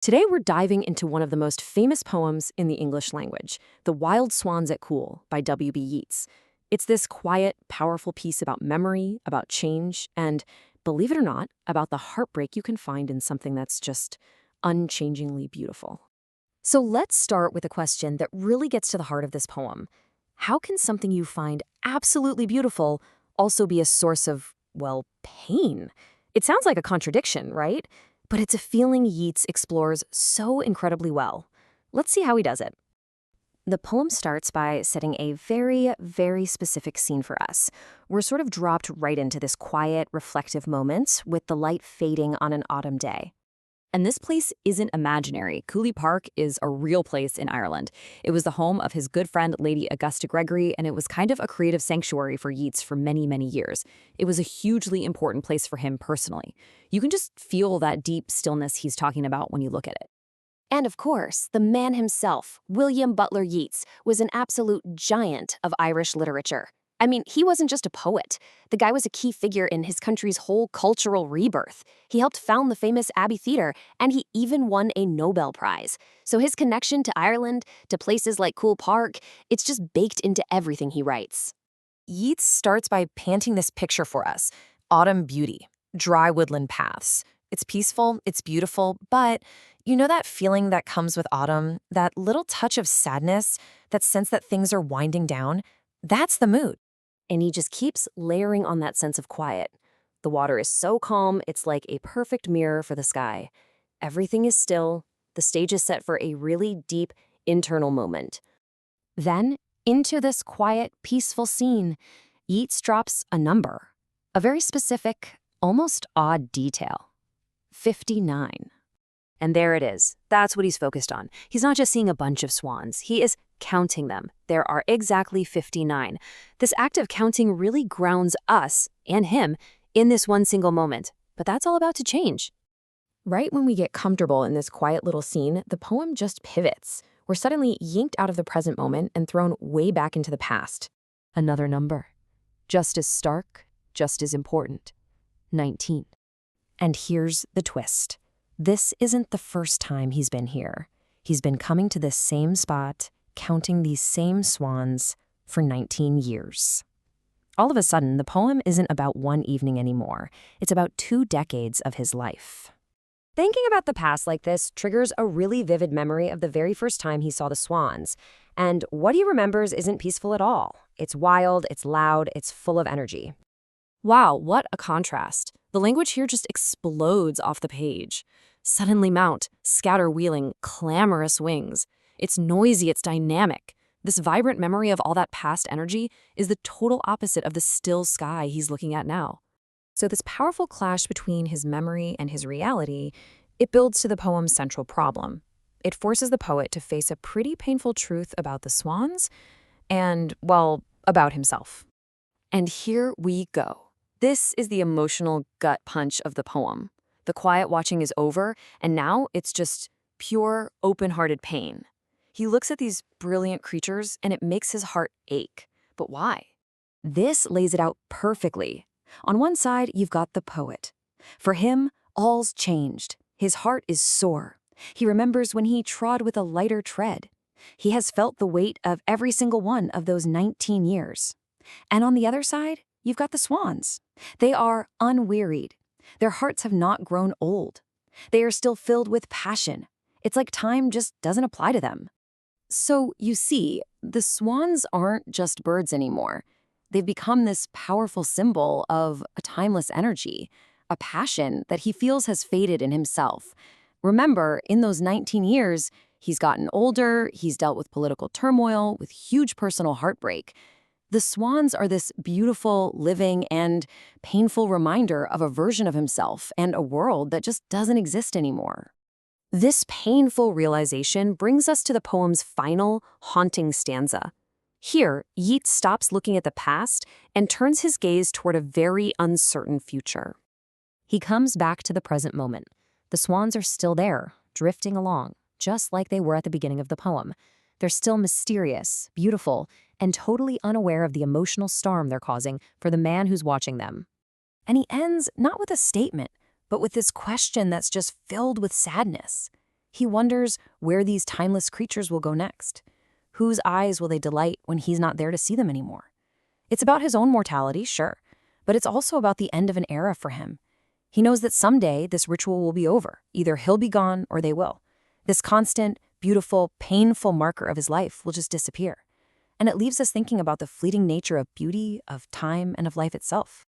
Today we're diving into one of the most famous poems in the English language, The Wild Swans at Coole by W.B. Yeats. It's this quiet, powerful piece about memory, about change, and, believe it or not, about the heartbreak you can find in something that's just unchangingly beautiful. So let's start with a question that really gets to the heart of this poem. How can something you find absolutely beautiful also be a source of, well, pain? It sounds like a contradiction, right? But it's a feeling Yeats explores so incredibly well. Let's see how he does it. The poem starts by setting a very, very specific scene for us. We're sort of dropped right into this quiet, reflective moment with the light fading on an autumn day. And this place isn't imaginary. Coole Park is a real place in Ireland. It was the home of his good friend, Lady Augusta Gregory, and it was kind of a creative sanctuary for Yeats for many, many years. It was a hugely important place for him personally. You can just feel that deep stillness he's talking about when you look at it. And of course, the man himself, William Butler Yeats, was an absolute giant of Irish literature. I mean, he wasn't just a poet. The guy was a key figure in his country's whole cultural rebirth. He helped found the famous Abbey Theatre, and he even won a Nobel Prize. So his connection to Ireland, to places like Coole Park, it's just baked into everything he writes. Yeats starts by painting this picture for us. Autumn beauty, dry woodland paths. It's peaceful, it's beautiful, but you know that feeling that comes with autumn? That little touch of sadness, that sense that things are winding down? That's the mood. And he just keeps layering on that sense of quiet. The water is so calm, it's like a perfect mirror for the sky. Everything is still. The stage is set for a really deep internal moment. Then, into this quiet, peaceful scene, Yeats drops a number. A very specific, almost odd detail. 59. And there it is. That's what he's focused on. He's not just seeing a bunch of swans. He is counting them. There are exactly 59. This act of counting really grounds us, and him, in this one single moment. But that's all about to change. Right when we get comfortable in this quiet little scene, the poem just pivots. We're suddenly yanked out of the present moment and thrown way back into the past. Another number. Just as stark, just as important. 19. And here's the twist. This isn't the first time he's been here. He's been coming to this same spot, counting these same swans for 19 years. All of a sudden, the poem isn't about one evening anymore. It's about 2 decades of his life. Thinking about the past like this triggers a really vivid memory of the very first time he saw the swans. And what he remembers isn't peaceful at all. It's wild, it's loud, it's full of energy. Wow, what a contrast. The language here just explodes off the page. Suddenly mount, scatter-wheeling, clamorous wings. It's noisy, it's dynamic. This vibrant memory of all that past energy is the total opposite of the still sky he's looking at now. So this powerful clash between his memory and his reality, it builds to the poem's central problem. It forces the poet to face a pretty painful truth about the swans and, well, about himself. And here we go. This is the emotional gut punch of the poem. The quiet watching is over, and now it's just pure, open-hearted pain. He looks at these brilliant creatures, and it makes his heart ache. But why? This lays it out perfectly. On one side, you've got the poet. For him, all's changed. His heart is sore. He remembers when he trod with a lighter tread. He has felt the weight of every single one of those 19 years. And on the other side, you've got the swans. They are unwearied. Their hearts have not grown old. They are still filled with passion. It's like time just doesn't apply to them. So, you see, the swans aren't just birds anymore. They've become this powerful symbol of a timeless energy, a passion that he feels has faded in himself. Remember, in those 19 years, he's gotten older, he's dealt with political turmoil, with huge personal heartbreak. The swans are this beautiful, living, and painful reminder of a version of himself and a world that just doesn't exist anymore. This painful realization brings us to the poem's final, haunting stanza. Here, Yeats stops looking at the past and turns his gaze toward a very uncertain future. He comes back to the present moment. The swans are still there, drifting along, just like they were at the beginning of the poem. They're still mysterious, beautiful, and totally unaware of the emotional storm they're causing for the man who's watching them. And he ends not with a statement, but with this question that's just filled with sadness. He wonders where these timeless creatures will go next. Whose eyes will they delight when he's not there to see them anymore? It's about his own mortality, sure, but it's also about the end of an era for him. He knows that someday this ritual will be over. Either he'll be gone or they will. This constant, beautiful, painful marker of his life will just disappear. And it leaves us thinking about the fleeting nature of beauty, of time, and of life itself.